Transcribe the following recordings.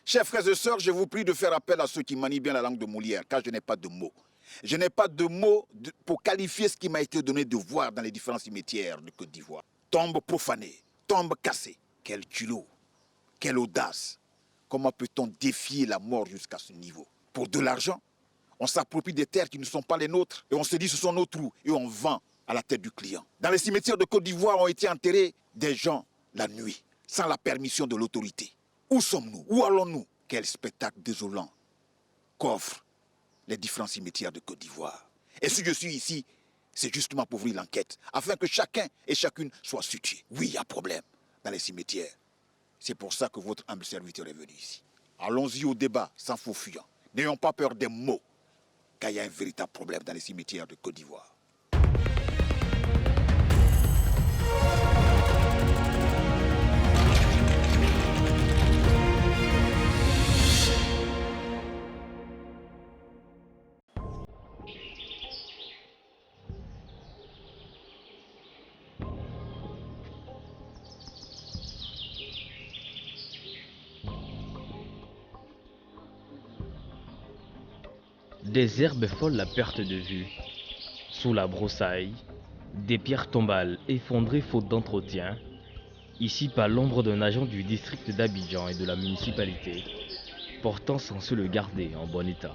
Chers frères et sœurs, je vous prie de faire appel à ceux qui manient bien la langue de Molière, car je n'ai pas de mots. Je n'ai pas de mots pour qualifier ce qui m'a été donné de voir dans les différents cimetières de Côte d'Ivoire. Tombe profanée, tombe cassée. Quel culot, quelle audace. Comment peut-on défier la mort jusqu'à ce niveau? Pour de l'argent, on s'approprie des terres qui ne sont pas les nôtres et on se dit ce sont nos trous et on vend à la tête du client. Dans les cimetières de Côte d'Ivoire ont été enterrés des gens la nuit, sans la permission de l'autorité. Où sommes-nous? Où allons-nous? Quel spectacle désolant qu'offrent les différents cimetières de Côte d'Ivoire. Et si je suis ici, c'est justement pour ouvrir l'enquête, afin que chacun et chacune soit situé. Oui, il y a problème dans les cimetières. C'est pour ça que votre humble serviteur est venu ici. Allons-y au débat, sans faux fuyant. N'ayons pas peur des mots, car il y a un véritable problème dans les cimetières de Côte d'Ivoire. Des herbes folles à perte de vue. Sous la broussaille, des pierres tombales effondrées faute d'entretien. Ici pas l'ombre d'un agent du district d'Abidjan et de la municipalité, pourtant censé le garder en bon état.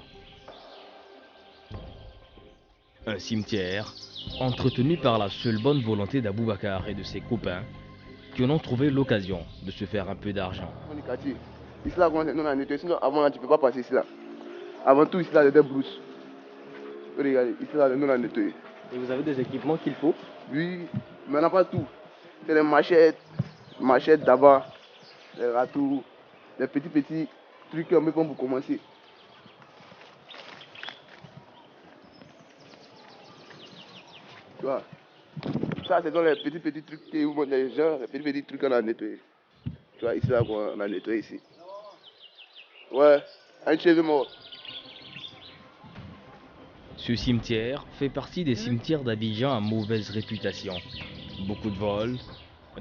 Un cimetière entretenu par la seule bonne volonté d'Aboubacar et de ses copains qui en ont trouvé l'occasion de se faire un peu d'argent. Ici là, on a nettoyé, sinon avant là, tu peux pas passer ici là. Avant tout, ici là, il y a des brousses. Regardez, ici là, on a nettoyé. Et vous avez des équipements qu'il faut? Oui, mais on n'a pas tout. C'est les machettes d'abord, les râteaux, les petits trucs qu'on met pour commencer. Tu vois, ça c'est dans les petits trucs qui montrent les gens, les petits trucs qu'on a nettoyé. Tu vois, ici là, on a nettoyé ici. Ouais, un cheveu mort. Ce cimetière fait partie des cimetières d'Abidjan à mauvaise réputation. Beaucoup de vols,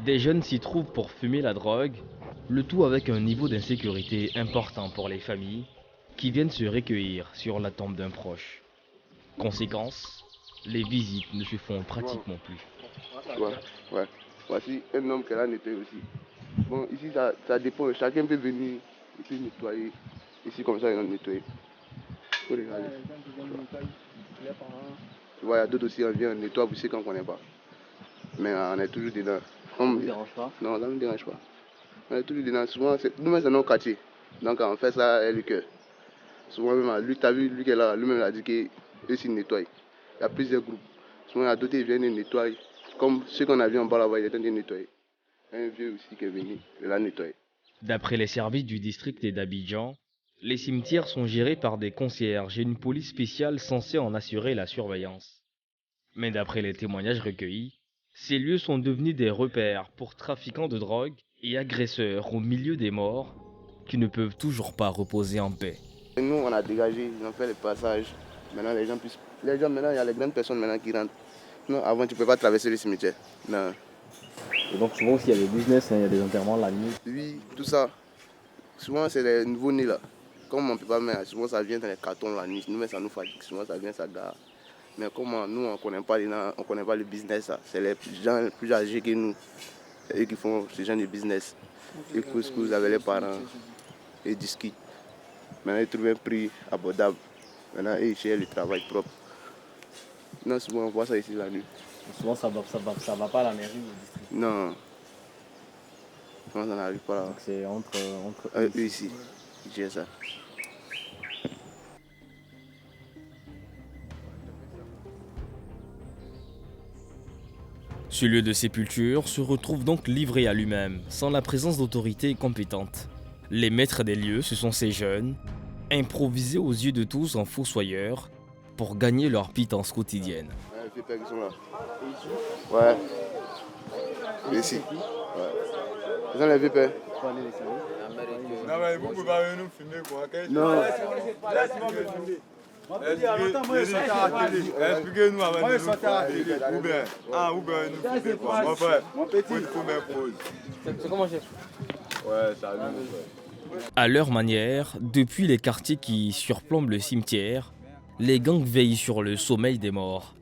des jeunes s'y trouvent pour fumer la drogue, le tout avec un niveau d'insécurité important pour les familles qui viennent se recueillir sur la tombe d'un proche. Conséquence, les visites ne se font pratiquement plus. Ouais. Voici un homme qu'elle a nettoyé aussi. Bon, ici ça dépend, chacun peut venir ici nettoyer. Ici comme ça, ils ont nettoyé. Faut regarder. Tu vois, il y a d'autres aussi, on vient, on nettoie aussi qu'on ne connaît pas. Mais on est toujours dedans. Ça ne vous dérange pas? Non, ça ne me dérange pas. On est toujours dedans. Souvent, nous-mêmes, c'est nos quartiers. Donc, on fait ça et lui que. Souvent, même, lui, tu as vu, lui qui est là, lui-même, il a dit qu'il s'y nettoie. Il y a plusieurs groupes. Souvent, il y a d'autres qui viennent et nettoient. Comme ceux qu'on a vus en bas là-bas, il est en train de nettoyer. Un vieux aussi qui est venu, il l'a nettoyé. D'après les services du district et d'Abidjan, les cimetières sont gérés par des concierges et une police spéciale censée en assurer la surveillance. Mais d'après les témoignages recueillis, ces lieux sont devenus des repères pour trafiquants de drogue et agresseurs au milieu des morts qui ne peuvent toujours pas reposer en paix. Et nous, on a dégagé, ils ont fait le passage. Maintenant, maintenant, il y a les grandes personnes maintenant qui rentrent. Non, avant, tu ne peux pas traverser le cimetière. Non. Et donc souvent aussi il y a des business, il y a des enterrements la nuit. Oui, tout ça. Souvent, c'est les nouveaux nés là. Comme on ne peut pas mettre, souvent ça vient dans les cartons la nuit. Nous, ça nous fatigue. Souvent, ça vient, ça gare. Mais comme nous, on ne connaît pas le business. C'est les gens les plus âgés que nous. C'est eux qui font ce genre de business. Ils cousent avec les parents. Ils discutent. Maintenant, ils trouvent un prix abordable. Maintenant, ils cherchent le travail propre. Non, souvent, on voit ça ici la nuit. Souvent ça va pas à la mairie ou au district. Non. Non, ça n'arrive pas là. Donc c'est entre eux ici. Ils gèrent ça. Ce lieu de sépulture se retrouve donc livré à lui-même, sans la présence d'autorités compétentes. Les maîtres des lieux, ce sont ces jeunes, improvisés aux yeux de tous en fossoyeurs, pour gagner leur pitance quotidienne. Ouais, les vieux qui sont là. Ouais. Ici. Ouais. Ils sont les vieux pères. Non, mais vous pouvez pas venir nous filmer quoi. Non. Expliquez-nous avant de nous filmer. Ou bien nous filmer quoi. Mon frère, il faut mettre pause. C'est comment chef? Ouais, salut mon frère. À leur manière, depuis les quartiers qui surplombent le cimetière, les gangs veillent sur le sommeil des morts.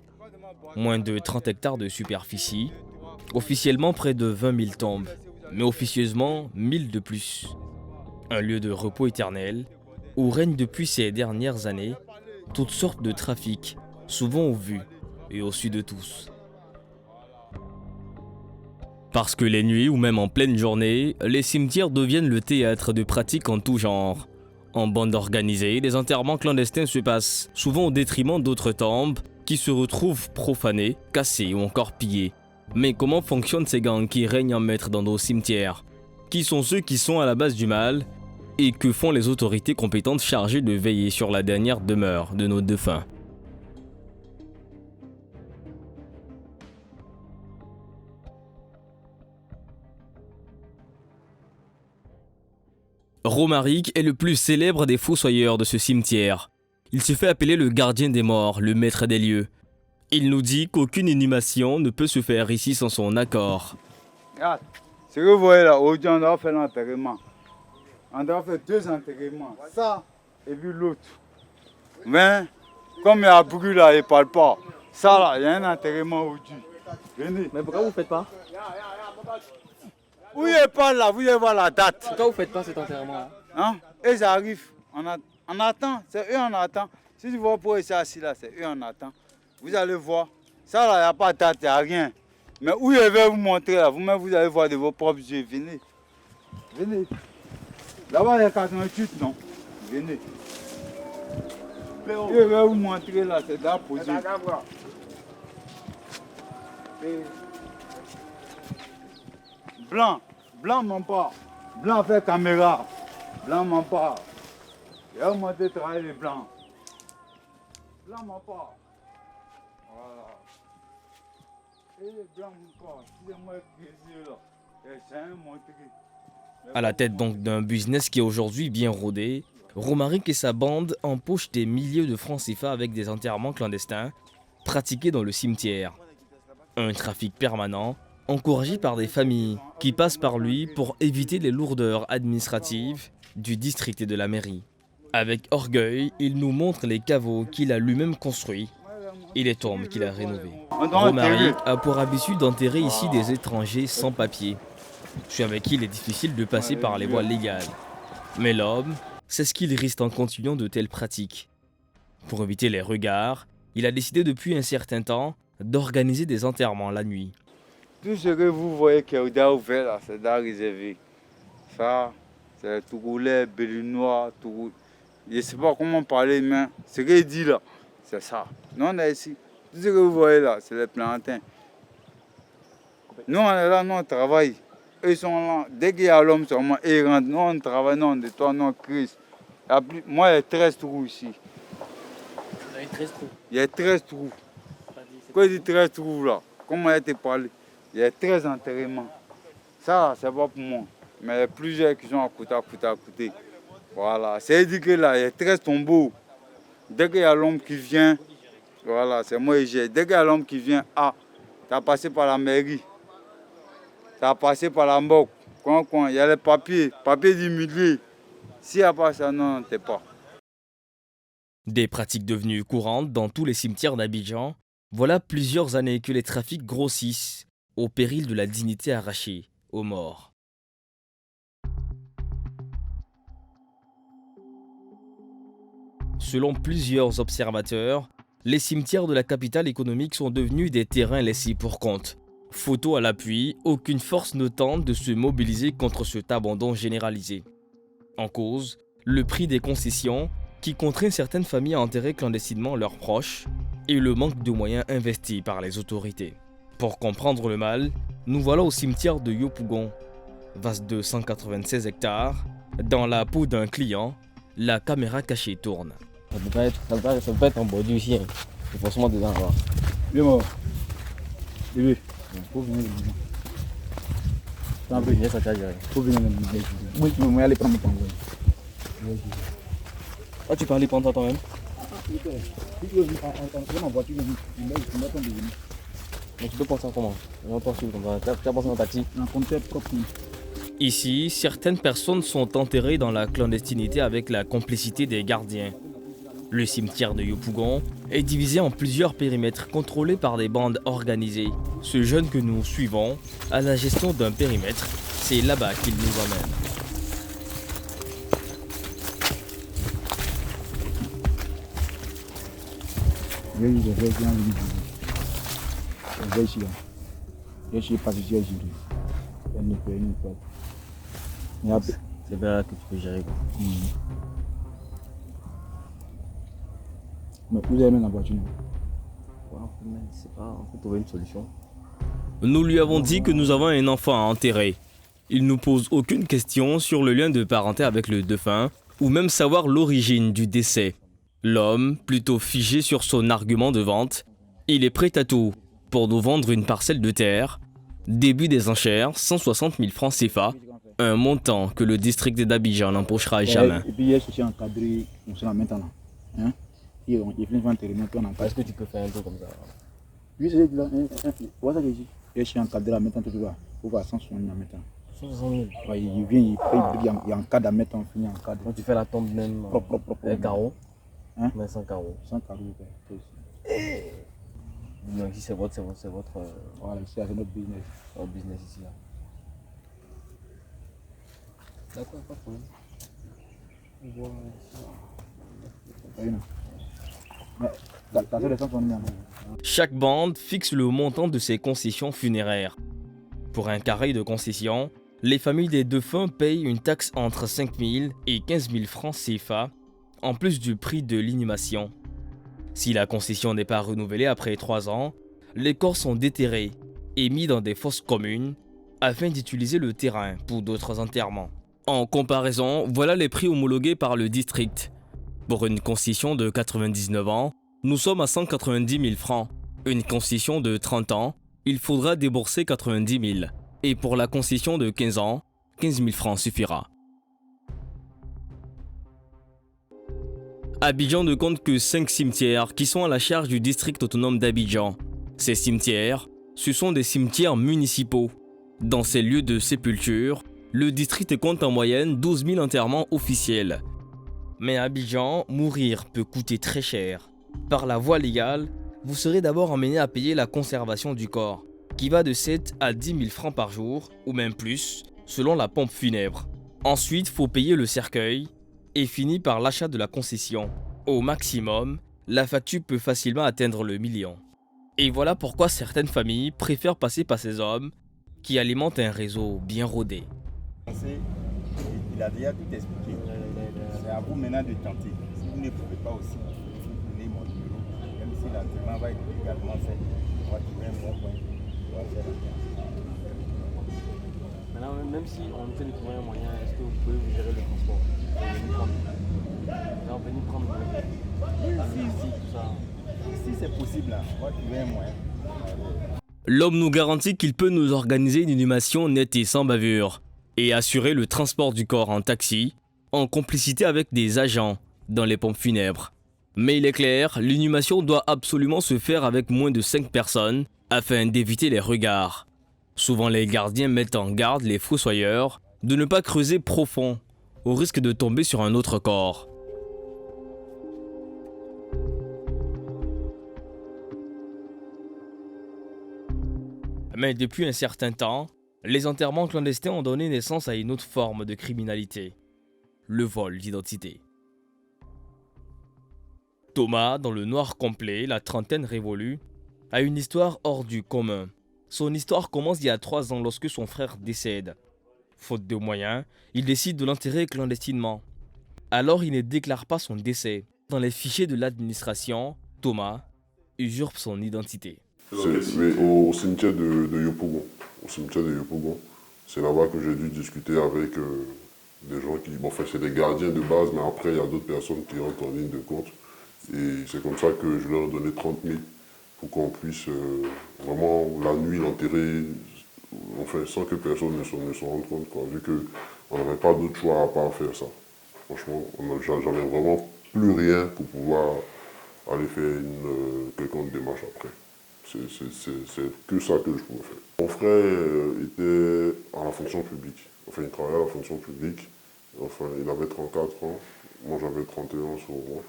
Moins de 30 hectares de superficie, officiellement près de 20 000 tombes, mais officieusement 1000 de plus. Un lieu de repos éternel où règnent depuis ces dernières années toutes sortes de trafics, souvent au vu et au su de tous. Parce que les nuits ou même en pleine journée, les cimetières deviennent le théâtre de pratiques en tout genre. En bande organisée, des enterrements clandestins se passent, souvent au détriment d'autres tombes qui se retrouvent profanées, cassées ou encore pillées. Mais comment fonctionnent ces gangs qui règnent en maître dans nos cimetières? Qui sont ceux qui sont à la base du mal? Et que font les autorités compétentes chargées de veiller sur la dernière demeure de nos défunts? Romaric est le plus célèbre des fossoyeurs de ce cimetière. Il se fait appeler le gardien des morts, le maître des lieux. Il nous dit qu'aucune inhumation ne peut se faire ici sans son accord. Regarde, ce que vous voyez là, aujourd'hui on doit faire l'enterrement. On doit faire 2 enterrements, ça et puis l'autre. Mais comme il y a beaucoup là, il ne parle pas. Ça là, il y a un enterrement aujourd'hui. Venez. Mais pourquoi vous ne faites pas? Où il parle là, vous allez voir la date. Pourquoi vous ne faites pas cet enterrement-là? Hein? Et ça arrive, on attend, c'est eux on attend. Si tu vois pour eux assis là, c'est eux on attend. Vous allez voir, ça là, il n'y a pas de date, il n'y a rien. Mais où je vais vous montrer là, vous-même vous allez voir de vos propres yeux, venez. Venez. Là-bas il y a 88, non? Venez. Je vais vous montrer là, c'est là posé. Blanc, blanc mon pas. Blanc fait caméra. Blanc mon pas. Je vais vous montrer travailler les blancs. Blanc mon pas. Voilà. Et les blancs mon pas. Excusez-moi le plaisir là. C'est un montré. À la tête donc d'un business qui est aujourd'hui bien rodé, Romaric et sa bande empochent des milliers de francs CFA avec des enterrements clandestins pratiqués dans le cimetière. Un trafic permanent, encouragé par des familles qui passent par lui pour éviter les lourdeurs administratives du district et de la mairie. Avec orgueil, il nous montre les caveaux qu'il a lui-même construits et les tombes qu'il a rénovées. Romaric a pour habitude d'enterrer ici des étrangers sans papier, ceux avec qui il est difficile de passer par les voies légales. Mais l'homme, c'est ce qu'il risque en continuant de telles pratiques. Pour éviter les regards, il a décidé depuis un certain temps d'organiser des enterrements la nuit. Tout ce que vous voyez qui est ouvert là, c'est d'art réservé. Ça, c'est Tougoulais, Béninois, Tougou. Je ne sais pas comment parler, mais ce qu'il dit là, c'est ça. Nous on est ici. Tout ce que vous voyez là, c'est les plantains. Nous on est là, nous on travaille. Eux sont là. Dès qu'il y a l'homme seulement, ils rentrent. Nous on travaille, nous on nettoie, nous on crée. Moi, il y a 13 trous ici. Vous avez 13 trous. Il y a 13 trous. Quand il dit 13 trous là, comment il a été parlé? Il y a 13 enterrements. Ça, c'est pas pour moi. Mais il y a plusieurs qui sont à côté. Voilà. C'est-à-dire que là, il y a 13 tombeaux. Dès qu'il y a l'homme qui vient, voilà, c'est moi et j'ai. Dès qu'il y a l'homme qui vient, ah, tu as passé par la mairie. Tu as passé par la morgue. Il y a les papiers d'immigrés. S'il n'y a pas ça, non, t'es pas. Des pratiques devenues courantes dans tous les cimetières d'Abidjan, voilà plusieurs années que les trafics grossissent au péril de la dignité arrachée aux morts. Selon plusieurs observateurs, les cimetières de la capitale économique sont devenus des terrains laissés pour compte. Photo à l'appui, aucune force ne tente de se mobiliser contre cet abandon généralisé. En cause, le prix des concessions qui contraint certaines familles à enterrer clandestinement leurs proches et le manque de moyens investis par les autorités. Pour comprendre le mal, nous voilà au cimetière de Yopougon, vaste de 196 hectares. Dans la peau d'un client, la caméra cachée tourne. Ça peut pas être en bordure ici. Hein. C'est forcément dedans là. Bien mort. Bébé, faut venir le maison. Ça peut venir, ça t'a géré. Faut venir le maison. Oui, tu veux aller prendre mon temps. Ah, tu peux aller prendre toi-même? Si tu veux venir en voiture, tu mets ton déjeuner. Mais tu peux penser comment? On va pas suivre comme ça. Tu as pensé en taxi? Un compteur propre. Ici, certaines personnes sont enterrées dans la clandestinité avec la complicité des gardiens. Le cimetière de Yopougon est divisé en plusieurs périmètres contrôlés par des bandes organisées. Ce jeune que nous suivons a la gestion d'un périmètre. C'est là-bas qu'il nous emmène. C'est là que tu peux gérer. Mais vous avez même la voiture. C'est pas, on peut trouver une solution. Nous lui avons dit que nous avons un enfant à enterrer. Il nous pose aucune question sur le lien de parenté avec le défunt ou même savoir l'origine du décès. L'homme, plutôt figé sur son argument de vente, il est prêt à tout pour nous vendre une parcelle de terre. Début des enchères, 160 000 francs CFA, un montant que le district d'Abidjan n'empochera jamais. Et puis il y a aussi encadré, on se la maintenant. Hein? Est-ce que tu peux faire un peu comme ça? Oui, c'est là. Voilà que je suis encadré là maintenant toujours là. Pour voir 160 000 maintenant. 160 000. Ouais, il vient, il encadre à mettre en finit encadre. Donc tu fais la tombe même propre. Un carreau. Hein? Mais sans carreau. Sans carreau, donc ici c'est votre. Voilà, ici c'est notre business. Notre business ici là. D'accord, pas de problème. On voit Chaque bande fixe le montant de ses concessions funéraires. Pour un carré de concession, les familles des défunts payent une taxe entre 5 000 et 15 000 francs CFA, en plus du prix de l'inhumation. Si la concession n'est pas renouvelée après 3 ans, les corps sont déterrés et mis dans des fosses communes afin d'utiliser le terrain pour d'autres enterrements. En comparaison, voilà les prix homologués par le district. Pour une concession de 99 ans, nous sommes à 190 000 francs. Une concession de 30 ans, il faudra débourser 90 000. Et pour la concession de 15 ans, 15 000 francs suffira. Abidjan ne compte que 5 cimetières qui sont à la charge du district autonome d'Abidjan. Ces cimetières, ce sont des cimetières municipaux. Dans ces lieux de sépulture, le district compte en moyenne 12 000 enterrements officiels. Mais à Abidjan, mourir peut coûter très cher. Par la voie légale, vous serez d'abord emmené à payer la conservation du corps, qui va de 7 à 10 000 francs par jour, ou même plus, selon la pompe funèbre. Ensuite, faut payer le cercueil, et finit par l'achat de la concession. Au maximum, la facture peut facilement atteindre le million. Et voilà pourquoi certaines familles préfèrent passer par ces hommes qui alimentent un réseau bien rodé. Il a déjà tout expliqué. C'est à vous maintenant de tenter. Si vous ne pouvez pas aussi, vous prenez mon numéro. Même si l'entraînement va être également fait, on va trouver un bon point. On va faire maintenant, même si on essaie de trouver un moyen, est-ce que vous pouvez vous gérer le transport? Venir prendre ici, tout ça. Si c'est possible, là, on va trouver un moyen. L'homme nous garantit qu'il peut nous organiser une inhumation nette et sans bavure, et assurer le transport du corps en taxi, en complicité avec des agents dans les pompes funèbres. Mais il est clair, l'inhumation doit absolument se faire avec moins de 5 personnes afin d'éviter les regards. Souvent les gardiens mettent en garde les fossoyeurs de ne pas creuser profond, au risque de tomber sur un autre corps. Mais depuis un certain temps, les enterrements clandestins ont donné naissance à une autre forme de criminalité, le vol d'identité. Thomas, dans le noir complet, la trentaine révolue, a une histoire hors du commun. Son histoire commence il y a 3 ans lorsque son frère décède. Faute de moyens, il décide de l'enterrer clandestinement. Alors il ne déclare pas son décès. Dans les fichiers de l'administration, Thomas usurpe son identité. Mais au cimetière de Yopougon. Au cimetière de Yopougon, c'est là-bas que j'ai dû discuter avec des gens qui... Bon, enfin, c'est des gardiens de base, mais après, il y a d'autres personnes qui rentrent en ligne de compte. Et c'est comme ça que je leur ai donné 30 000 pour qu'on puisse vraiment, la nuit, l'enterrer, enfin, sans que personne ne s'en rende compte, quoi, vu qu'on n'avait pas d'autre choix à part faire ça. Franchement, j'en ai vraiment plus rien pour pouvoir aller faire une quelconque démarche après. C'est que ça que je pouvais faire. Mon frère était à la fonction publique. Enfin, il travaillait à la fonction publique. Enfin, il avait 34 ans. Moi, j'avais 31 en ce moment.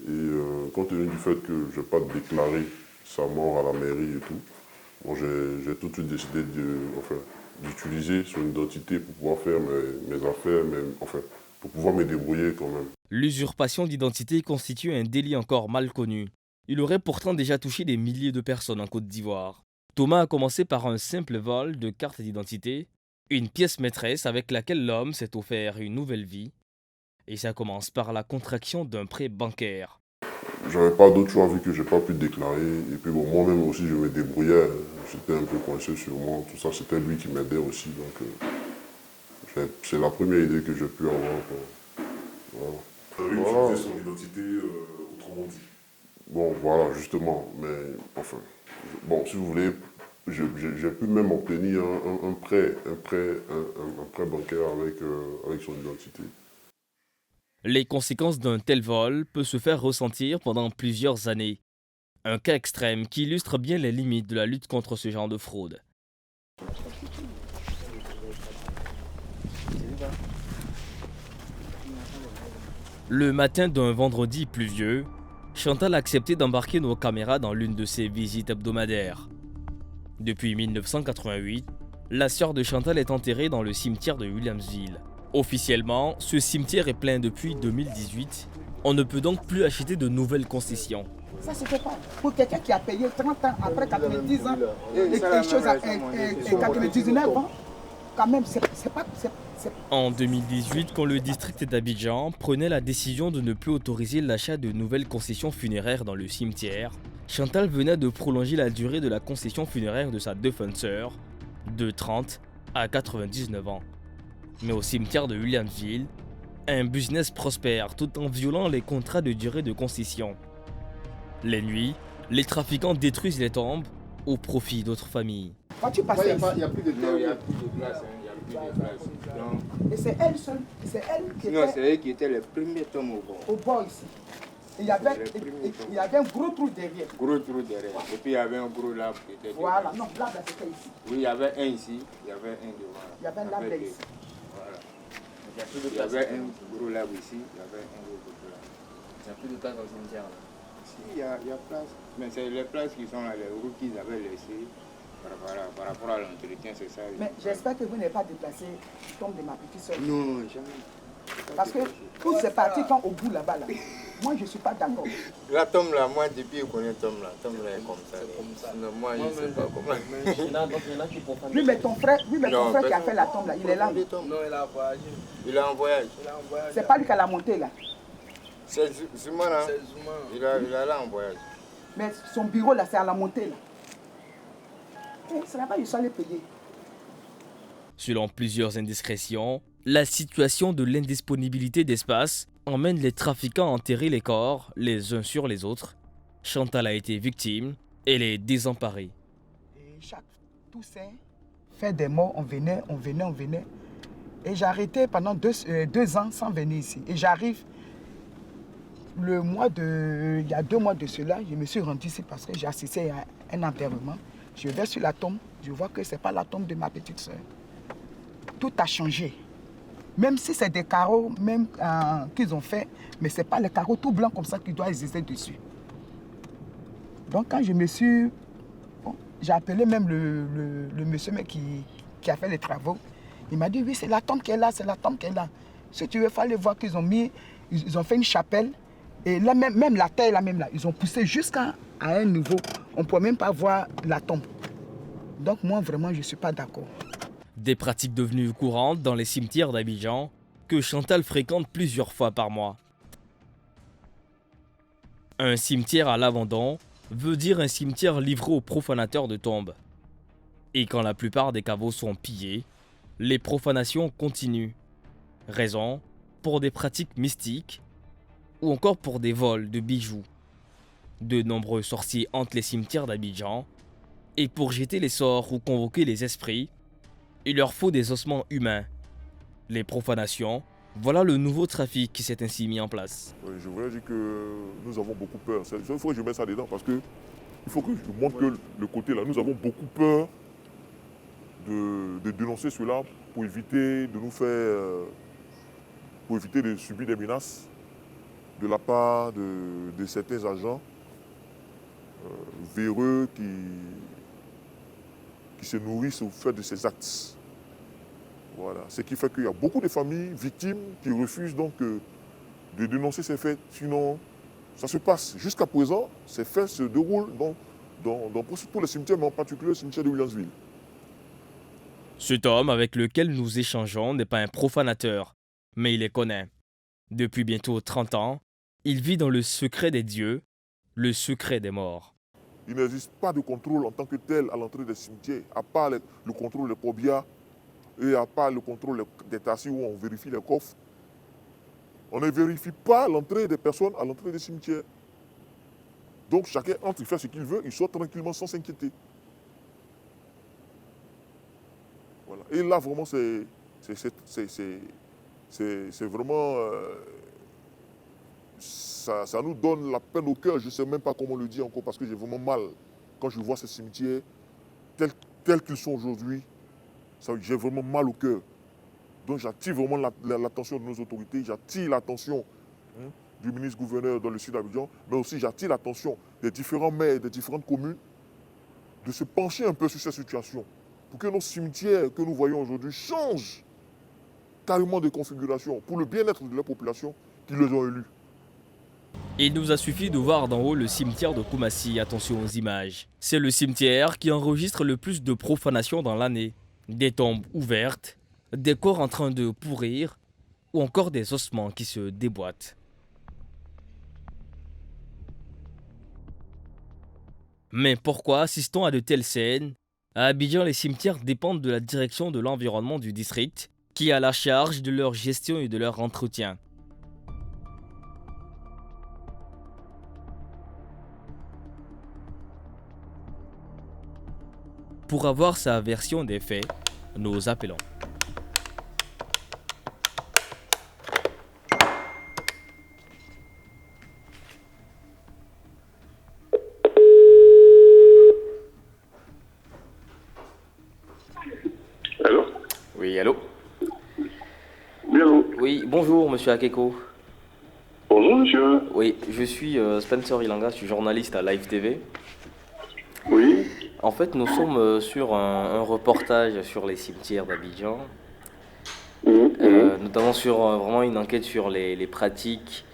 Et compte tenu du fait que je n'ai pas déclaré sa mort à la mairie et tout, bon, j'ai tout de suite décidé d'utiliser son identité pour pouvoir faire mes affaires, enfin, pour pouvoir me débrouiller quand même. L'usurpation d'identité constitue un délit encore mal connu. Il aurait pourtant déjà touché des milliers de personnes en Côte d'Ivoire. Thomas a commencé par un simple vol de carte d'identité, une pièce maîtresse avec laquelle l'homme s'est offert une nouvelle vie. Et ça commence par la contraction d'un prêt bancaire. J'avais pas d'autre choix vu que j'ai pas pu déclarer. Et puis bon, moi-même aussi, je me débrouillais. J'étais un peu coincé sur moi. Tout ça, c'était lui qui m'aidait aussi. Donc, c'est la première idée que j'ai pu avoir. Voilà. Utiliser son identité, autrement dit. Bon, voilà, justement. Mais enfin, bon, si vous voulez, j'ai pu même obtenir un prêt bancaire avec son identité. Les conséquences d'un tel vol peuvent se faire ressentir pendant plusieurs années. Un cas extrême qui illustre bien les limites de la lutte contre ce genre de fraude. Le matin d'un vendredi pluvieux, Chantal a accepté d'embarquer nos caméras dans l'une de ses visites hebdomadaires. Depuis 1988, la sœur de Chantal est enterrée dans le cimetière de Williamsville. Officiellement, ce cimetière est plein depuis 2018. On ne peut donc plus acheter de nouvelles concessions. Ça, c'était pas pour quelqu'un qui a payé 30 ans après 90 ans et quelque chose à 99 ans. Quand même, c'est pas... En 2018, quand le district d'Abidjan prenait la décision de ne plus autoriser l'achat de nouvelles concessions funéraires dans le cimetière, Chantal venait de prolonger la durée de la concession funéraire de sa défunte sœur, de 30 à 99 ans. Mais au cimetière de Williamsville, un business prospère tout en violant les contrats de durée de concession. Les nuits, les trafiquants détruisent les tombes au profit d'autres familles. Quand tu passes ici, Il n'y a plus de place. Il n'y a plus de place. et c'est elle seule, c'est elle qui Non, était c'est elle qui était le premier tome au bord. au bord ici. Et il y avait un gros trou derrière. Gros trou derrière. Et puis il y avait un gros labre qui était Voilà, devant. non, là, c'était ici. Oui, il y avait un ici, il y avait un devant. Il y avait un labre deux. ici. Voilà. Il y avait un gros labre ici, il y avait un gros labre. Il n'y a plus de place dans le cimetière. Si, il y a place. Mais c'est les places qui sont là, les roues qu'ils avaient laissées par rapport à l'entretien, c'est ça. Mais j'espère que vous n'avez pas déplacé la tombe de ma petite soeur. Non, jamais. Parce que tout c'est parti quand au bout là-bas. Là. Moi, je ne suis pas d'accord. La tombe là, moi depuis je connais tombe là est comme ça. Sinon, moi je ne sais pas comment. Il y en a qui profanent. Oui, mais ton frère, qui a fait la tombe là, il est là. Non, il a voyagé. Il est en voyage. C'est pas lui qui a la montée là. C'est Zuma là. Il est là en voyage. Mais son bureau là, c'est à la montée là. Et c'est là-bas qu'il allé payer. Selon plusieurs indiscrétions, la situation de l'indisponibilité d'espace emmène les trafiquants à enterrer les corps les uns sur les autres. Chantal a été victime, elle est désemparée. Et chaque Toussaint, faire des morts, on venait. Et j'ai arrêté pendant 2 ans sans venir ici. Et j'arrive il y a 2 mois de cela, je me suis rendu ici parce que j'ai assisté à un enterrement. Je vais sur la tombe, je vois que ce n'est pas la tombe de ma petite soeur. Tout a changé. Même si c'est des carreaux qu'ils ont fait, mais ce n'est pas les carreaux tout blancs comme ça qui doivent exister dessus. Donc quand je me suis... Bon, j'ai appelé même le monsieur qui a fait les travaux. Il m'a dit, oui, c'est la tombe qui est là, c'est la tombe qui est là. Si tu veux, il fallait voir qu'ils ont fait une chapelle. Et là, même la terre, là, ils ont poussé jusqu'à un niveau. On ne peut même pas voir la tombe. Donc moi, vraiment, je ne suis pas d'accord. Des pratiques devenues courantes dans les cimetières d'Abidjan que Chantal fréquente plusieurs fois par mois. Un cimetière à l'abandon veut dire un cimetière livré aux profanateurs de tombes. Et quand la plupart des caveaux sont pillés, les profanations continuent. Raison pour des pratiques mystiques ou encore pour des vols de bijoux. De nombreux sorciers hantent les cimetières d'Abidjan et pour jeter les sorts ou convoquer les esprits, il leur faut des ossements humains. Les profanations, voilà le nouveau trafic qui s'est ainsi mis en place. Oui, je voudrais dire que nous avons beaucoup peur. Il faut que je mette ça dedans parce que il faut que je montre que le côté là, nous avons beaucoup peur de dénoncer cela pour éviter de nous faire, pour éviter de subir des menaces de la part de certains agents véreux qui se nourrissent au fait de ces actes. Voilà. Ce qui fait qu'il y a beaucoup de familles victimes qui refusent donc de dénoncer ces faits. Sinon, ça se passe. Jusqu'à présent, ces faits se déroulent dans presque tous les cimetières, mais en particulier le cimetière de Williamsville. Cet homme avec lequel nous échangeons n'est pas un profanateur, mais il les connaît. Depuis bientôt 30 ans, il vit dans le secret des dieux, le secret des morts. Il n'existe pas de contrôle en tant que tel à l'entrée des cimetières, à part le contrôle des probias et à part le contrôle des tassis où on vérifie les coffres. On ne vérifie pas l'entrée des personnes à l'entrée des cimetières. Donc chacun entre, il fait ce qu'il veut, il sort tranquillement sans s'inquiéter. Voilà. Et là, vraiment, c'est vraiment... ça nous donne la peine au cœur. Je ne sais même pas comment le dire encore parce que j'ai vraiment mal. Quand je vois ces cimetières tels qu'ils sont aujourd'hui, j'ai vraiment mal au cœur. Donc j'attire vraiment l'attention de nos autorités, j'attire l'attention du ministre-gouverneur dans le sud d'Abidjan, mais aussi j'attire l'attention des différents maires des différentes communes de se pencher un peu sur cette situation pour que nos cimetières que nous voyons aujourd'hui changent carrément de configuration pour le bien-être de la population qui les ont élus. Il nous a suffi de voir d'en haut le cimetière de Koumassi, attention aux images. C'est le cimetière qui enregistre le plus de profanation dans l'année. Des tombes ouvertes, des corps en train de pourrir ou encore des ossements qui se déboîtent. Mais pourquoi assistons à de telles scènes? À Abidjan, les cimetières dépendent de la direction de l'environnement du district, qui a la charge de leur gestion et de leur entretien. Pour avoir sa version des faits, nous appelons. Allô? Oui, allô? Oui, allô? Oui, bonjour, monsieur Akeko. Bonjour, monsieur. Oui, je suis Spencer Ilanga, je suis journaliste à Live TV. Oui. En fait, nous sommes sur un reportage sur les cimetières d'Abidjan, notamment sur vraiment une enquête sur les pratiques,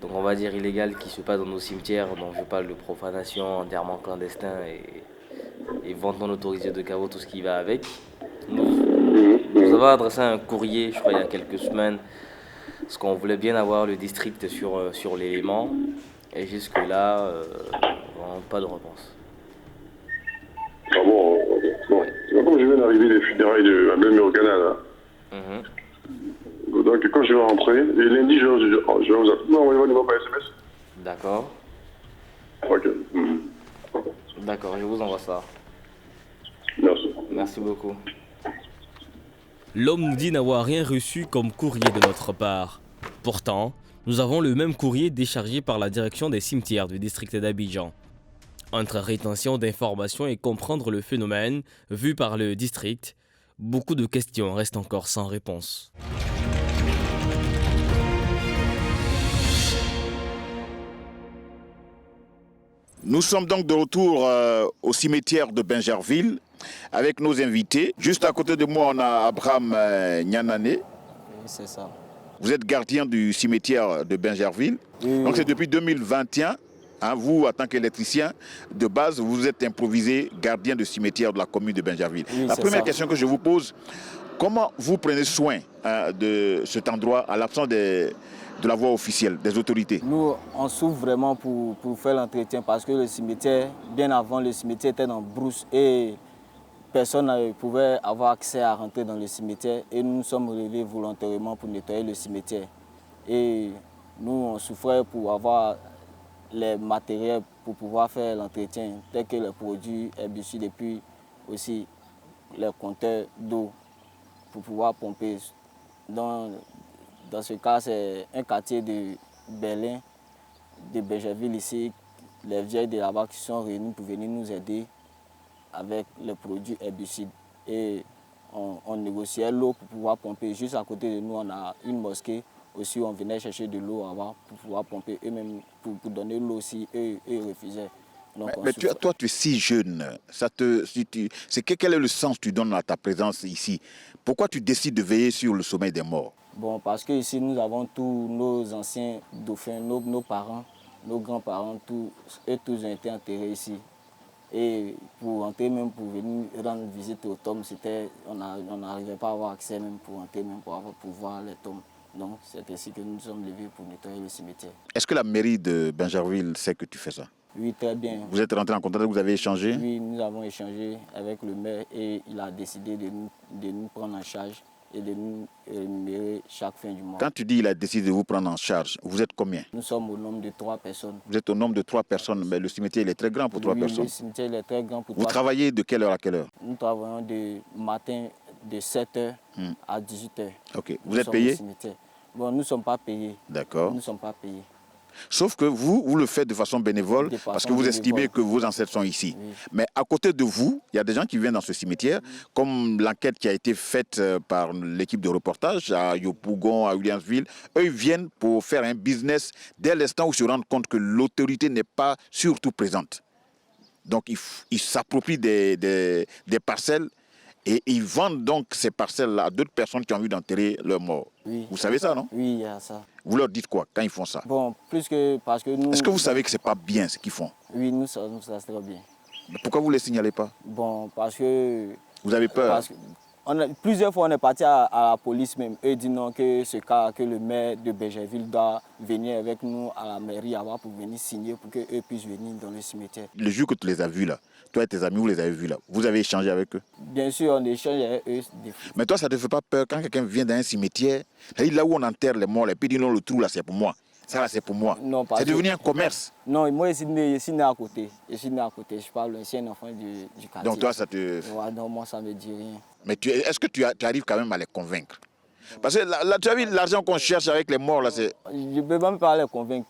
donc on va dire illégales, qui se passent dans nos cimetières, dont je parle de profanation, enterrement clandestin et vente non autorisée de caveaux, tout ce qui va avec. Nous avons adressé un courrier, je crois, il y a quelques semaines, parce qu'on voulait bien avoir le district sur l'élément, et jusque-là, vraiment pas de réponse. Ah bon, bon. C'est comme je viens d'arriver des funérailles de ma belle-mère au Canada. Donc quand je vais rentrer, et lundi, je vais vous appeler. Non, on va pas SMS. D'accord. Ok. D'accord, je vous envoie ça. Merci. Merci beaucoup. L'homme nous dit n'avoir rien reçu comme courrier de notre part. Pourtant, nous avons le même courrier déchargé par la direction des cimetières du district d'Abidjan. Entre rétention d'informations et comprendre le phénomène vu par le district, beaucoup de questions restent encore sans réponse. Nous sommes donc de retour au cimetière de Bingerville avec nos invités. Juste à côté de moi, on a Abraham Nyanane. Oui, c'est ça. Vous êtes gardien du cimetière de Bingerville. Oui, donc c'est depuis 2021, hein, vous, en tant qu'électricien, de base, vous êtes improvisé gardien de cimetière de la commune de Bingerville. Oui, la première question que je vous pose, comment vous prenez soin de cet endroit à l'absence de la voie officielle, des autorités? Nous, on souffre vraiment pour faire l'entretien parce que le cimetière, bien avant, le cimetière était dans brousse et personne ne pouvait avoir accès à rentrer dans le cimetière. Et nous nous sommes relevés volontairement pour nettoyer le cimetière. Et nous, on souffrait pour avoir les matériels pour pouvoir faire l'entretien, tels que les produits herbicides et puis aussi les compteurs d'eau pour pouvoir pomper. Dans ce cas, c'est un quartier de Berlin, de Bingerville ici, les vieilles de là-bas qui sont réunies pour venir nous aider avec les produits herbicides et on négociait l'eau pour pouvoir pomper. Juste à côté de nous, on a une mosquée. Aussi, on venait chercher de l'eau avant pour pouvoir pomper. Eux-mêmes, pour donner l'eau aussi, eux refusaient. Donc, mais toi, tu es si jeune. Quel est le sens que tu donnes à ta présence ici? Pourquoi tu décides de veiller sur le sommeil des morts? Bon, parce qu'ici, nous avons tous nos anciens dauphins, nos parents, nos grands-parents, tous ont été enterrés ici. Et pour entrer, même pour venir rendre visite aux tombes, on n'arrivait pas à avoir accès même pour entrer, même pour voir les tombes. Donc, c'est ainsi que nous sommes levés pour nettoyer le cimetière. Est-ce que la mairie de Bingerville sait que tu fais ça? Oui, très bien. Vous êtes rentré en contact, vous avez échangé? Oui, nous avons échangé avec le maire et il a décidé de nous prendre en charge et de nous rémunérer chaque fin du mois. Quand tu dis qu'il a décidé de vous prendre en charge, vous êtes combien? Nous sommes au nombre de 3 personnes. Vous êtes au nombre de 3 personnes, mais le cimetière il est très grand pour 3 personnes. Le cimetière il est très grand pour 3 personnes. Vous travaillez de quelle heure à quelle heure? Nous travaillons de matin de 7h à 18h. Ok. Vous êtes payé? Bon, nous ne sommes pas payés. D'accord. Nous ne sommes pas payés. Sauf que vous le faites de façon bénévole parce que vous estimez que vos ancêtres sont ici. Oui. Mais à côté de vous, il y a des gens qui viennent dans ce cimetière, comme l'enquête qui a été faite par l'équipe de reportage à Yopougon, à Williamsville. Eux, ils viennent pour faire un business dès l'instant où ils se rendent compte que l'autorité n'est pas surtout présente. Donc, ils s'approprient des parcelles et ils vendent donc ces parcelles-là à d'autres personnes qui ont envie d'enterrer leurs morts. Oui. Vous savez ça, non? Oui, il y a ça. Vous leur dites quoi quand ils font ça? Bon, plus que parce que nous... Est-ce que vous savez que ce n'est pas bien ce qu'ils font? Oui, nous savons ça très bien. Mais pourquoi vous ne les signalez pas? Bon, parce que... Vous avez peur? Plusieurs fois, on est parti à la police même. Eux disent non, que ce cas, que le maire de Bingerville doit venir avec nous à la mairie avant pour venir signer pour qu'eux puissent venir dans le cimetière. Le jour que tu les as vus là, toi et tes amis, vous les avez vus là, vous avez échangé avec eux? Bien sûr, on échange avec eux. Mais toi, ça ne te fait pas peur quand quelqu'un vient dans un cimetière, là où on enterre les morts, et puis dit non, le trou là, c'est pour moi. Ça là, c'est pour moi. C'est devenu un commerce. Non, moi, je suis né à côté. Je parle ici, un enfant du quartier. Donc toi, ça te... Ouais, non, moi, ça ne me dit rien. Mais est-ce que tu arrives quand même à les convaincre? Parce que là, tu as vu l'argent qu'on cherche avec les morts là, c'est... Je ne peux même pas les convaincre.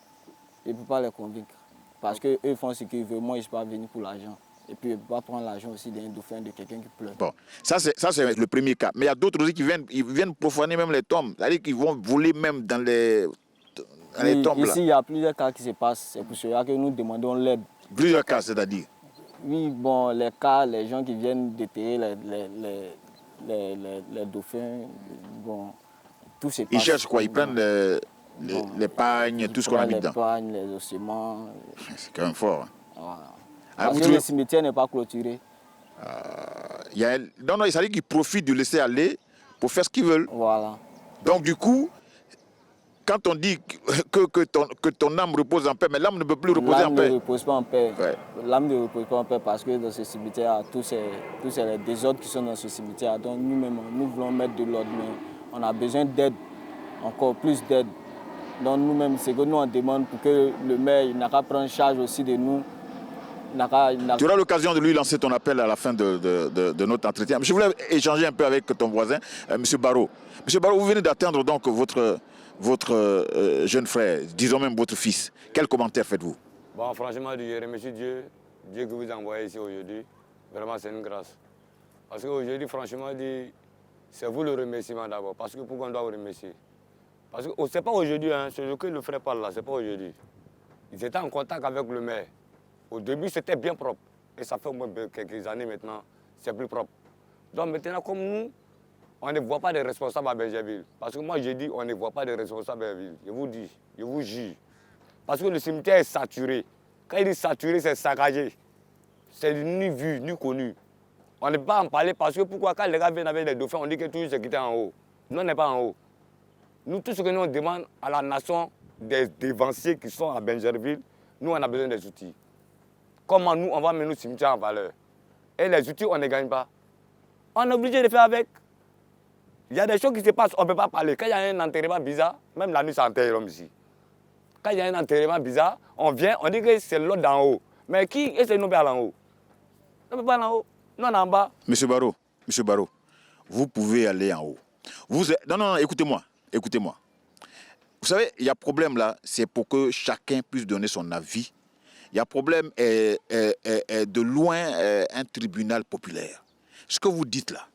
Je ne peux pas les convaincre. Parce qu'eux font ce qu'ils veulent. Moi, je ne suis pas venu pour l'argent. Et puis, je ne peux pas prendre l'argent aussi d'un dauphin, de quelqu'un qui pleure. Bon, ça c'est le premier cas. Mais il y a d'autres aussi qui viennent profaner même les tombes. C'est-à-dire qu'ils vont voler même dans les tombes là. Ici, il y a plusieurs cas qui se passent. C'est pour cela que nous demandons l'aide. Plusieurs cas, c'est-à-dire? Oui, bon, les cas, les gens qui viennent déterrer les dauphins, bon, tout se passe. Ils cherchent quoi? Ils prennent les pagnes, tout ce qu'on a mis dedans? Les pagnes, les ossements. C'est quand même fort. Hein? Voilà. Ah, parce que le cimetière n'est pas clôturé. Non, il s'agit qu'ils profitent de laisser aller pour faire ce qu'ils veulent. Voilà. Donc du coup, quand on dit que ton âme repose en paix, mais l'âme ne peut plus reposer en paix. L'âme ne repose pas en paix. Ouais. L'âme ne repose pas en paix parce que dans ce cimetière, tous ces désordres qui sont dans ce cimetière, donc nous-mêmes, nous voulons mettre de l'ordre, mais on a besoin d'aide, encore plus d'aide. Donc nous-mêmes, c'est que nous on demande pour que le maire n'a qu'à prendre charge aussi de nous. Tu auras l'occasion de lui lancer ton appel à la fin de notre entretien. Je voulais échanger un peu avec ton voisin, M. Barreau. M. Barreau, vous venez d'atteindre donc votre jeune frère, disons même votre fils. Quel commentaire faites-vous? Bon, franchement, je remercie Dieu que vous envoyez ici aujourd'hui. Vraiment, c'est une grâce. Parce qu'aujourd'hui, franchement, c'est vous le remerciement d'abord. Parce que pourquoi on doit vous remercier? Parce que ce n'est pas aujourd'hui, hein, ce que le frère parle là, ce n'est pas aujourd'hui. Ils étaient en contact avec le maire. Au début, c'était bien propre. Et ça fait au moins quelques années maintenant, c'est plus propre. Donc maintenant, comme nous, on ne voit pas de responsables à Bingerville. Parce que moi, j'ai dit, on ne voit pas de responsables à Bingerville. Je vous dis, je vous jure. Parce que le cimetière est saturé. Quand il est saturé, c'est saccagé. C'est ni vu, ni connu. On ne peut pas en parler parce que pourquoi quand les gars viennent avec les dauphins, on dit que tout ce qui était en haut. Nous, on n'est pas en haut. Nous, tout ce que nous on demande à la nation des dévanciers qui sont à Bingerville, nous, on a besoin des outils. Comment nous, on va mettre nos cimetières en valeur? Et les outils, on ne gagne pas. On est obligé de faire avec. Il y a des choses qui se passent, on ne peut pas parler. Quand il y a un enterrement bizarre, même la nuit, ça enterre l'homme ici. Quand il y a un enterrement bizarre, on vient, on dit que c'est l'autre d'en haut. Mais qui est-ce que nous peut aller en haut? On ne peut pas aller en haut. Nous, on est en bas. Monsieur Barreau, vous pouvez aller en haut. Non, écoutez-moi. Vous savez, il y a problème là, c'est pour que chacun puisse donner son avis. Il y a problème de loin un tribunal populaire. Ce que vous dites là,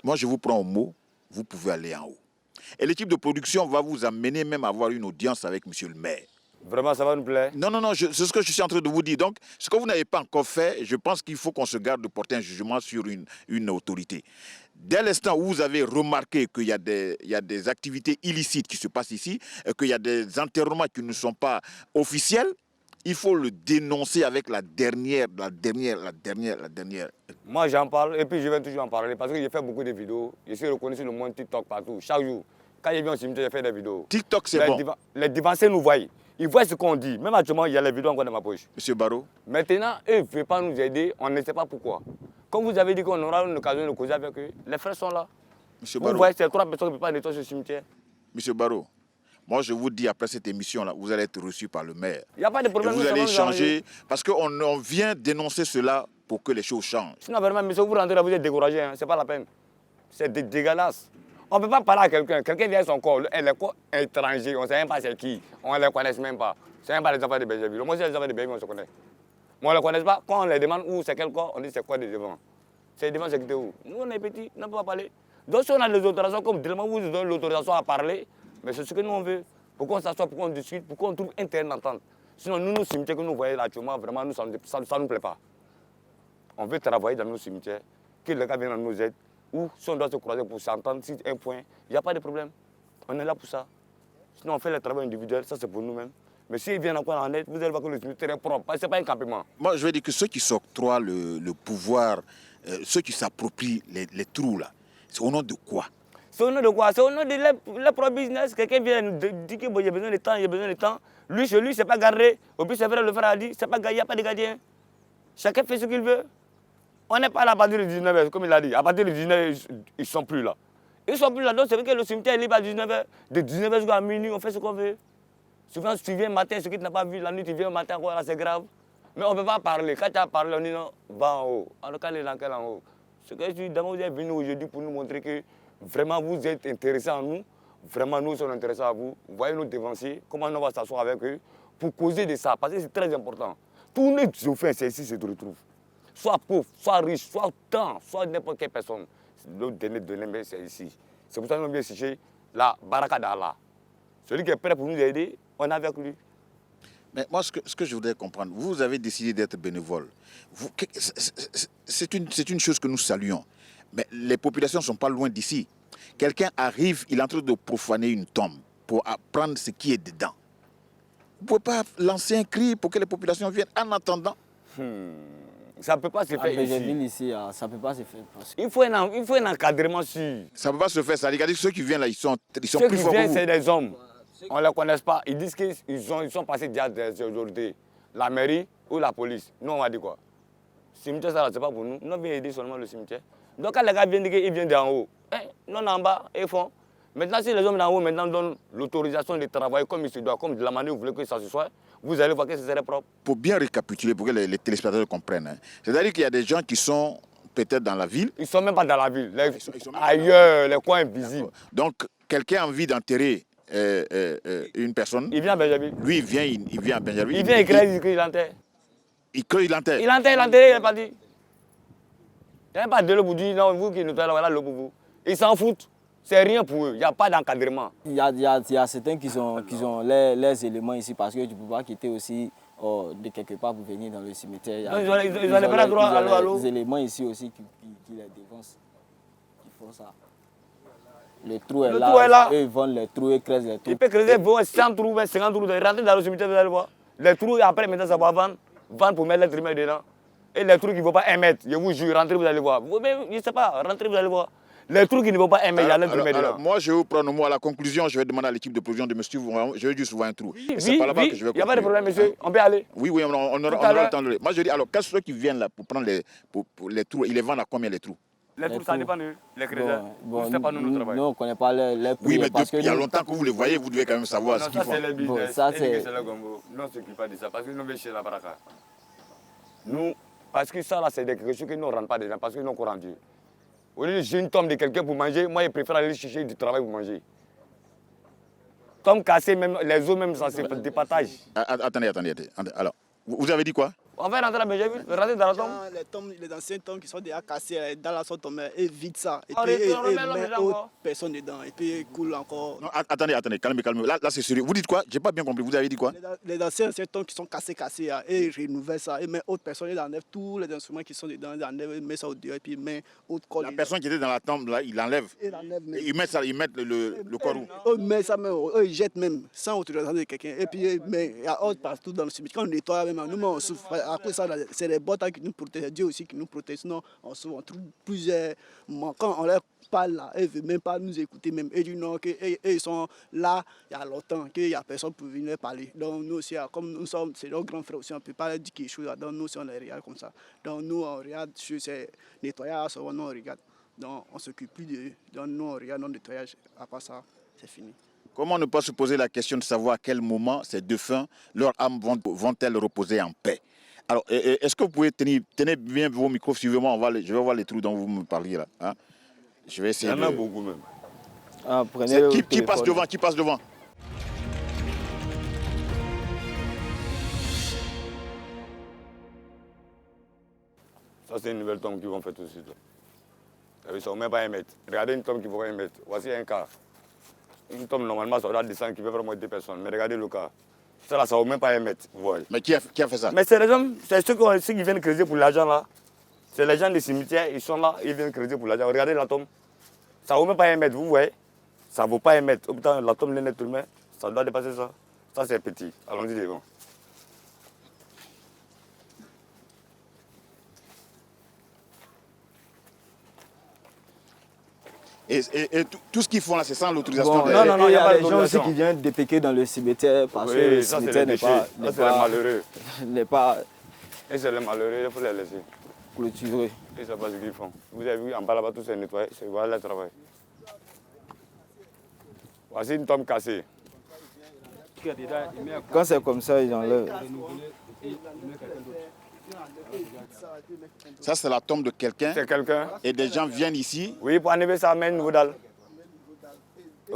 moi je vous prends au mot, vous pouvez aller en haut. Et l'équipe de production va vous amener même à avoir une audience avec monsieur le maire. Vraiment, ça va nous plaire. Non, c'est ce que je suis en train de vous dire. Donc, ce que vous n'avez pas encore fait, je pense qu'il faut qu'on se garde de porter un jugement sur une autorité. Dès l'instant où vous avez remarqué qu'il y a des activités illicites qui se passent ici, qu'il y a des enterrements qui ne sont pas officiels, il faut le dénoncer avec la dernière. Moi, j'en parle et puis je vais toujours en parler parce que j'ai fait beaucoup de vidéos. Je suis reconnu sur le monde TikTok partout, chaque jour. Quand je viens au cimetière, je fais des vidéos. TikTok, c'est bon. Les divanciers nous voient. Ils voient ce qu'on dit. Même actuellement, il y a les vidéos encore dans ma poche. Monsieur Barreau. Maintenant, eux ne veulent pas nous aider. On ne sait pas pourquoi. Comme vous avez dit qu'on aura une occasion de causer avec eux, les frères sont là. Monsieur Vous Barreau. voyez, c'est 3 personnes qui ne peuvent pas nettoyer ce cimetière. Monsieur Barreau, moi je vous dis, après cette émission-là, vous allez être reçu par le maire. Il n'y a pas de problème. Et vous allez changer, parce qu'on vient dénoncer cela pour que les choses changent. Sinon, vraiment, monsieur, vous rentrez là, vous êtes découragé. Hein. Ce n'est pas la peine. C'est dégueulasse. On ne peut pas parler à quelqu'un. Quelqu'un vient à son corps. Elle est quoi? Étranger. On ne sait même pas c'est qui. On ne les connaît même pas. Ce n'est même pas les enfants de Benjaville. Moi, c'est les enfants de Benjaville, on se connaît. Mais on ne les connaît pas. Quand on les demande où c'est quel corps, on dit c'est quoi des devants. C'est des devants, c'est qui où? Nous, on est petits, on ne peut pas parler. Donc, si on a des autorisations, comme tellement vous nous donnez l'autorisation à parler, mais c'est ce que nous on veut. Pourquoi on s'assoit, pourquoi on discute, pourquoi on trouve un terrain d'entente. Sinon, nous, nos cimetières que nous voyons là actuellement, vraiment, nous, ça ne nous plaît pas. On veut travailler dans nos cimetières, que les gars viennent nous aider. Ou si on doit se croiser pour s'entendre, si un point, il n'y a pas de problème. On est là pour ça. Sinon, on fait le travail individuel, ça c'est pour nous-mêmes. Mais s'ils viennent encore en aide, vous allez voir que le cimetière est propre. Ce n'est pas un campement. Moi, je vais dire que ceux qui s'octroient le pouvoir, ceux qui s'approprient les trous là, c'est au nom de quoi? C'est au nom de quoi? C'est au nom de leur propre business. Quelqu'un vient nous dire qu'il y a besoin de temps, il y a besoin de temps. Lui, chez lui, c'est pas gardé. Au plus, c'est vrai, le frère a dit, c'est pas gardé, il n'y a pas de gardien. Chacun fait ce qu'il veut. On n'est pas là à partir du 19h, comme il a dit. À partir du 19h, ils ne sont plus là. Ils ne sont plus là, donc c'est vrai que le cimetière est libre à 19h. De 19h jusqu'à minuit, on fait ce qu'on veut. Souvent, si tu viens le matin, ce que tu n'as pas vu la nuit, tu viens le matin, là, c'est grave. Mais on ne peut pas parler. Quand tu as parlé, on dit non, va en haut. Alors, quand il est dans quel en haut? Ce que je dis, d'abord, vous êtes venu aujourd'hui pour nous montrer que vraiment vous êtes intéressés à nous. Vraiment, nous sommes intéressés à vous. Vous voyez nos dévanciers, comment on va s'asseoir avec eux pour causer de ça, parce que c'est très important. Tous les offenses ici se retrouvent. Soit pauvre, soit riche, soit tant, soit n'importe quelle personne. Le dernier de l'aimer, c'est ici. C'est pour ça que nous vient chercher la baraka d'Allah. Celui qui est prêt pour nous aider, on est avec lui. Mais moi, ce que je voudrais comprendre, vous avez décidé d'être bénévole. C'est une chose que nous saluons. Mais les populations ne sont pas loin d'ici. Quelqu'un arrive, il est en train de profaner une tombe pour apprendre ce qui est dedans. Vous ne pouvez pas lancer un cri pour que les populations viennent en attendant. Ça ne peut pas se faire ici. Ça ne peut pas se faire. Il faut un encadrement sûr. Ça ne peut pas se faire. Ça. Regardez ceux qui viennent là, ils sont plus forts que vous. Ceux qui viennent, c'est des hommes. On ne les connaît pas. Ils disent qu'ils sont passés déjà des autorités. La mairie ou la police. Nous, on va dire quoi? Le cimetière, ça, c'est pas pour nous. Nous, on vient aider seulement le cimetière. Donc, quand les gars viennent dire qu'ils viennent d'en haut, nous, en bas, ils font. Maintenant, si les hommes d'en haut maintenant donnent l'autorisation de travailler comme il se doit, comme de la manière où vous voulez que ça se soit, vous allez voir que ce serait propre. Pour bien récapituler, pour que les téléspectateurs comprennent, hein, c'est-à-dire qu'il y a des gens qui sont peut-être dans la ville. Ils ne sont même pas dans la ville. Ailleurs, les coins invisibles. Donc, quelqu'un a envie d'enterrer une personne. Il vient à Benjaville. Lui, il vient à Benjaville. Il vient écrire, il enterre. Il enterre. Il enterre, il est parti. Il n'y a même pas de l'eau pour dire, non, vous qui nous travaillez, voilà l'eau pour vous. Ils s'en foutent. C'est rien pour eux. Il n'y a pas d'encadrement. Il y a certains qui ont les éléments ici parce que tu ne peux pas quitter aussi de quelque part pour venir dans le cimetière. Ils n'ont pas le droit à l'eau. Des éléments ici aussi qui les dévancent, qui font ça. Le trou est là. Eux, ils vendent les trous, ils creusent les trous. Ils peuvent creuser 100 trous, 50 trous. Rentrer dans le cimetière, vous allez voir. Les trous, après, maintenant, ça va vendre. Vendre pour mettre l'être humain dedans. Et les trous qui ne vont pas 1 mètre, je vous jure, rentrez, vous allez voir. Je ne sais pas, rentrez, vous allez voir. Les trous qui ne vont pas 1 mètre, il y a l'être humain dedans. Moi, je vais vous prendre le mot à la conclusion. Je vais demander à l'équipe de production de me suivre. Je vais juste voir un trou. Oui, il n'y a pas de problème, monsieur. On peut aller. Oui, on aura le temps de le. Moi, je dis, alors, quels sont ceux qui viennent là pour prendre les trous? Ils les vendent à combien les trous? Les trous, ça dépend de les crédits. C'est pas nous, nous travaillons. Nous, on ne connaît pas les prix. Oui, mais il y a longtemps que vous les voyez, vous devez quand même savoir ce qu'ils font. Ça, c'est le business. Ça, c'est le Congo. Nous, on ne s'occupe pas de ça parce que nous, on chez la baraka. Nous, parce que ça, là, c'est des choses que nous ne rentrons pas dedans parce que nous, on courant Dieu. Au lieu de j'ai une tombe de quelqu'un pour manger, moi, je préfère aller chercher du travail pour manger. Tombe cassée, même, les os, même, ça se départage. Attendez. Alors, vous avez dit quoi? On va rentrer là, j'ai vu, rentrer dans la tombe. Les anciens tombes qui sont déjà cassés, dans la sorte, et vide ça. Et On puis, remet autre personne dedans. Et puis, il coule encore. Non, attendez, calmez. Là, c'est sérieux. Vous dites quoi? J'ai pas bien compris. Vous avez dit quoi? Les anciens tombes qui sont cassés, et ils renouvellent ça. Et mais autre personne, ils enlèvent tous les instruments qui sont dedans, ils enlèvent, ils mettent ça au dehors, et puis ils mettent autre corps. La personne qui était dans la tombe, là, il enlève. Ils mettent le corps où? Eux, mais ça même, eux, ils jettent même sans autorisation de quelqu'un. Et puis, mais il y a autre partout dans le cimetière. Quand on nettoie même, nous, on souffre. Après ça, c'est les bottes qui nous protègent. Dieu aussi qui nous protège. Sinon, on trouve plusieurs. Quand on leur parle là, ils ne veulent même pas nous écouter. Même. Et du non, ils sont là il y a longtemps, qu'il n'y a personne pour venir parler. Donc, nous aussi, comme nous sommes, c'est nos grands frères aussi, on ne peut pas leur dire quelque chose. Donc, nous aussi, on les regarde comme ça. Donc, nous, on regarde sur ces nettoyages, nous, on regarde. Donc, on ne s'occupe plus de. Donc, nous, on regarde nos nettoyages. À part ça, c'est fini. Comment ne pas se poser la question de savoir à quel moment ces défunts, leurs âmes vont-elles reposer en paix? Alors, est-ce que vous pouvez tenir bien vos micros, suivez-moi, je vais voir les trous dont vous me parliez là. Hein? Je vais essayer. Il y en a beaucoup même. Ah, qui passe devant? Qui passe devant? Ça, c'est une nouvelle tombe qu'ils vont faire tout de suite. Ils ne sont même pas 1 mètre. Regardez une tombe qui vaut 1 mètre. Voici un cas. Une tombe, normalement, ça doit descendre qui peut vraiment être 2 personnes. Mais regardez le cas. Ça, là, ça vaut même pas 1 mètre. Vous voyez. Mais qui a fait ça? Mais c'est les hommes, c'est ceux qui viennent creuser pour l'argent là. C'est les gens des cimetières, ils sont là, ils viennent creuser pour l'argent. Regardez la tombe. Ça vaut même pas 1 mètre, vous voyez. Ça vaut pas 1 mètre. Autant la tombe n'est tout le monde, ça doit dépasser ça. Ça, c'est petit. Allons-y devant. Et tout ce qu'ils font là, c'est sans l'autorisation? Bon, non, il y a des gens aussi qui viennent dépéquer dans le cimetière parce que le cimetière n'est pas... Et c'est les malheureux, il faut les laisser. Clôturé. Et c'est pas ce qu'ils font. Vous avez vu, en bas là-bas, tout c'est nettoyé, c'est voilà le travail. Voici une tombe cassée. Quand c'est comme ça, ils enlèvent. Ça, c'est la tombe de quelqu'un. C'est quelqu'un. Et des gens viennent ici. Oui, pour enlever ça, amène une nouvelle dalle.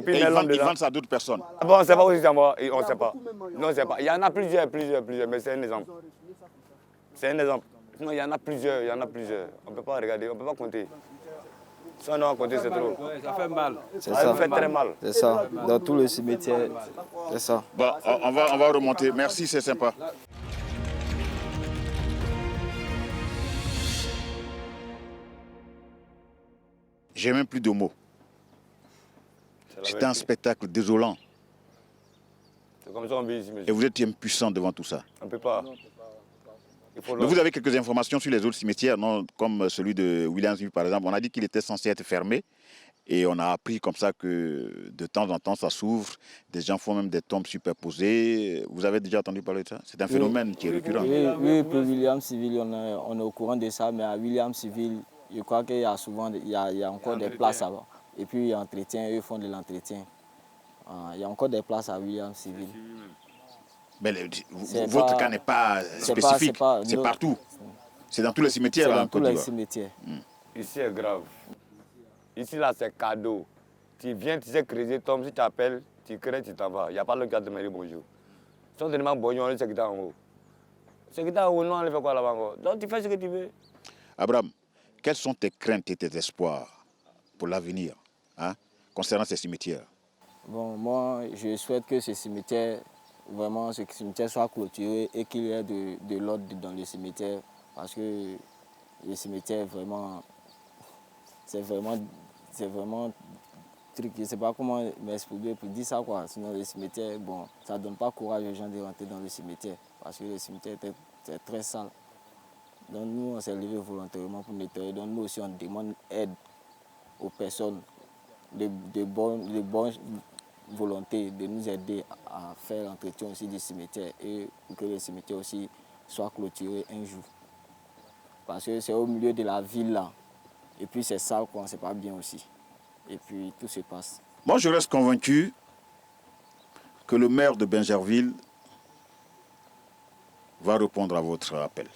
Et ils vendent ça à d'autres personnes. Ah bon, on ne sait pas aussi, on ne sait pas. Non, on ne sait pas. Il y en a plusieurs, mais c'est un exemple. C'est un exemple. Non, il y en a plusieurs. On ne peut pas regarder, on ne peut pas compter. Si on doit compter, c'est trop. Ouais, ça fait mal. Ça fait très mal. C'est ça, dans tout le cimetière, c'est ça. Bon, on va remonter. Merci, c'est sympa. J'ai même plus de mots. C'était un spectacle désolant. C'est comme ça qu'on vit ici, monsieur. Et vous êtes impuissant devant tout ça. On ne peut pas. Mais vous avez quelques informations sur les autres cimetières, non, comme celui de Williamsville par exemple. On a dit qu'il était censé être fermé et on a appris comme ça que de temps en temps ça s'ouvre. Des gens font même des tombes superposées. Vous avez déjà entendu parler de ça? C'est un phénomène qui est récurrent. Oui, pour Williamsville, on est au courant de ça, mais à Williamsville, je crois qu'il y a souvent il y a encore des places là-bas. Et puis eux font de l'entretien. Il y a encore des places à Williamsville. Mais votre cas n'est pas spécifique, c'est partout. C'est dans tous les cimetières. C'est dans tous les cimetières. Ici c'est grave. Ici là c'est cadeau. Tu viens, tu sais creuser, tombe, si tu appelles, tu crées, tu t'en vas. Il n'y a pas le cas de me dire bonjour. Si on te demande bonjour, on dit c'est qui est en haut. C'est qui est en haut, non, on fait quoi là-bas encore. Donc tu fais ce que tu veux. Abraham, quelles sont tes craintes et tes espoirs pour l'avenir concernant ces cimetières? Bon, moi, je souhaite que ces cimetières, vraiment, ce cimetière soit clôturé et qu'il y ait de l'ordre dans le cimetière. Parce que le cimetière, vraiment, c'est vraiment truc. Je ne sais pas comment m'exprimer pour dire ça, quoi. Sinon, le cimetière, bon, ça ne donne pas courage aux gens de rentrer dans le cimetière. Parce que le cimetière est très sale. Donc, nous, on s'est levé volontairement pour nettoyer. Donc, nous aussi, on demande aide aux personnes de bonne volonté de nous aider à faire l'entretien aussi du cimetière et pour que le cimetière aussi soit clôturé un jour. Parce que c'est au milieu de la ville là. Et puis c'est sale, quoi, c'est pas bien aussi. Et puis tout se passe. Moi je reste convaincu que le maire de Bingerville va répondre à votre appel.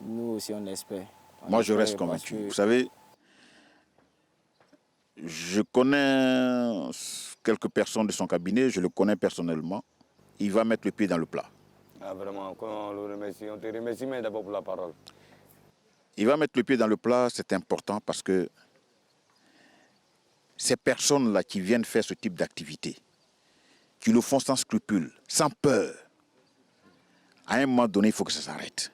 Nous aussi on espère. Moi je reste convaincu. Vous savez, je connais quelques personnes de son cabinet, je le connais personnellement. Il va mettre le pied dans le plat. Ah, vraiment, on le remercie. On te remercie mais d'abord pour la parole. Il va mettre le pied dans le plat, c'est important parce que ces personnes-là qui viennent faire ce type d'activité, qui le font sans scrupule, sans peur, à un moment donné, il faut que ça s'arrête.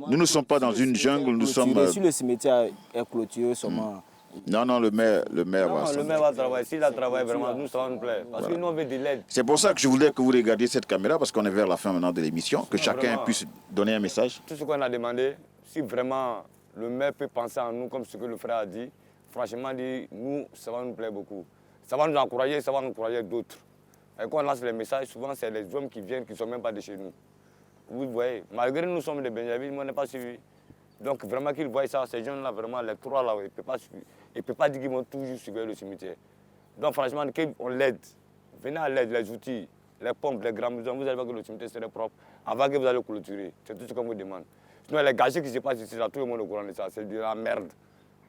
Nous ne sommes pas dans une jungle, nous sommes... Si le cimetière est clôturé seulement... Non, le maire va... Le maire va travailler. S'il a travaillé vraiment, nous, ça va nous plaire. Parce que nous, on veut de l'aide. C'est pour ça que je voulais que vous regardiez cette caméra, parce qu'on est vers la fin maintenant de l'émission, que chacun puisse donner un message. Tout ce qu'on a demandé, si vraiment le maire peut penser à nous, comme ce que le frère a dit, franchement, nous, ça va nous plaire beaucoup. Ça va nous encourager, ça va nous encourager d'autres. Et quand on lance les messages, souvent, c'est les hommes qui viennent, qui ne sont même pas de chez nous. Vous voyez, malgré nous sommes des Benjamins, on n'est pas suivis. Donc vraiment qu'ils voient ça, ces jeunes-là, vraiment, les trois là, ils ne peuvent pas dire qu'ils vont toujours suivre le cimetière. Donc franchement, on l'aide. Venez à l'aide, les outils, les pompes, les grands maisons, vous allez voir que le cimetière serait propre avant que vous allez clôturer. C'est tout ce qu'on vous demande. Sinon, les gâchis qui se passent ici, là, tout le monde est au courant de ça, c'est de la merde.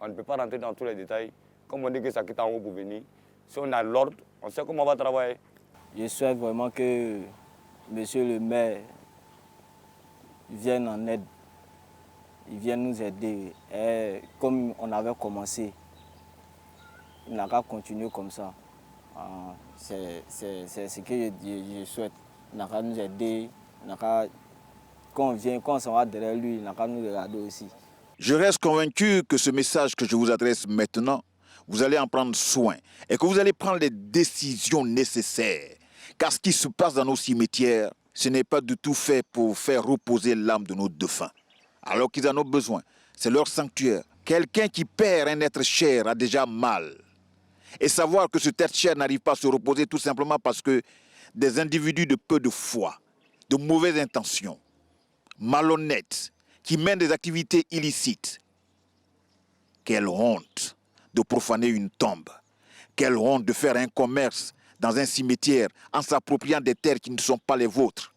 On ne peut pas rentrer dans tous les détails. Comme on dit que ça quitte en haut pour venir, si on a l'ordre, on sait comment on va travailler. Je souhaite vraiment que monsieur le maire vienne en aide. Il vient nous aider. Et comme on avait commencé, il n'a qu'à continuer comme ça. C'est ce que je souhaite. Il n'a qu'à nous aider. Quand on s'en va derrière lui, il n'a qu'à nous regarder aussi. Je reste convaincu que ce message que je vous adresse maintenant, vous allez en prendre soin et que vous allez prendre les décisions nécessaires. Car ce qui se passe dans nos cimetières, ce n'est pas du tout fait pour faire reposer l'âme de nos défunts. Alors qu'ils en ont besoin. C'est leur sanctuaire. Quelqu'un qui perd un être cher a déjà mal. Et savoir que cet être cher n'arrive pas à se reposer tout simplement parce que des individus de peu de foi, de mauvaises intentions, malhonnêtes, qui mènent des activités illicites. Quelle honte de profaner une tombe. Quelle honte de faire un commerce dans un cimetière en s'appropriant des terres qui ne sont pas les vôtres.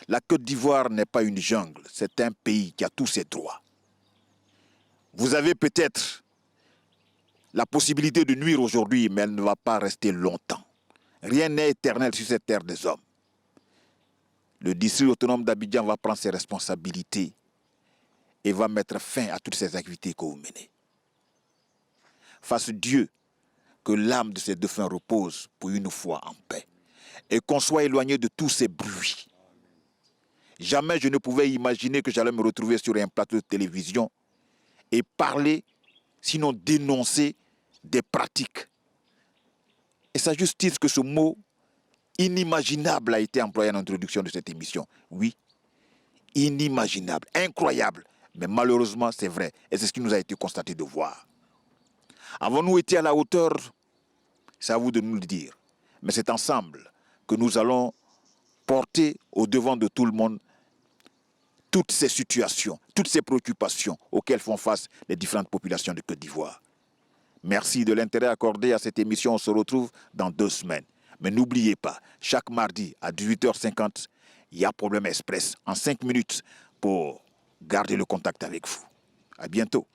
La Côte d'Ivoire n'est pas une jungle, c'est un pays qui a tous ses droits. Vous avez peut-être la possibilité de nuire aujourd'hui, mais elle ne va pas rester longtemps. Rien n'est éternel sur cette terre des hommes. Le district autonome d'Abidjan va prendre ses responsabilités et va mettre fin à toutes ces activités que vous menez. Fasse Dieu que l'âme de ces défunts repose pour une fois en paix et qu'on soit éloigné de tous ces bruits. Jamais je ne pouvais imaginer que j'allais me retrouver sur un plateau de télévision et parler, sinon dénoncer des pratiques. Et c'est à juste titre que ce mot inimaginable a été employé en introduction de cette émission. Oui, inimaginable, incroyable. Mais malheureusement, c'est vrai. Et c'est ce qui nous a été constaté de voir. Avons-nous été à la hauteur? C'est à vous de nous le dire. Mais c'est ensemble que nous allons porter au devant de tout le monde toutes ces situations, toutes ces préoccupations auxquelles font face les différentes populations de Côte d'Ivoire. Merci de l'intérêt accordé à cette émission. On se retrouve dans 2 semaines. Mais n'oubliez pas, chaque mardi à 18h50, il y a Problème Express en 5 minutes pour garder le contact avec vous. À bientôt.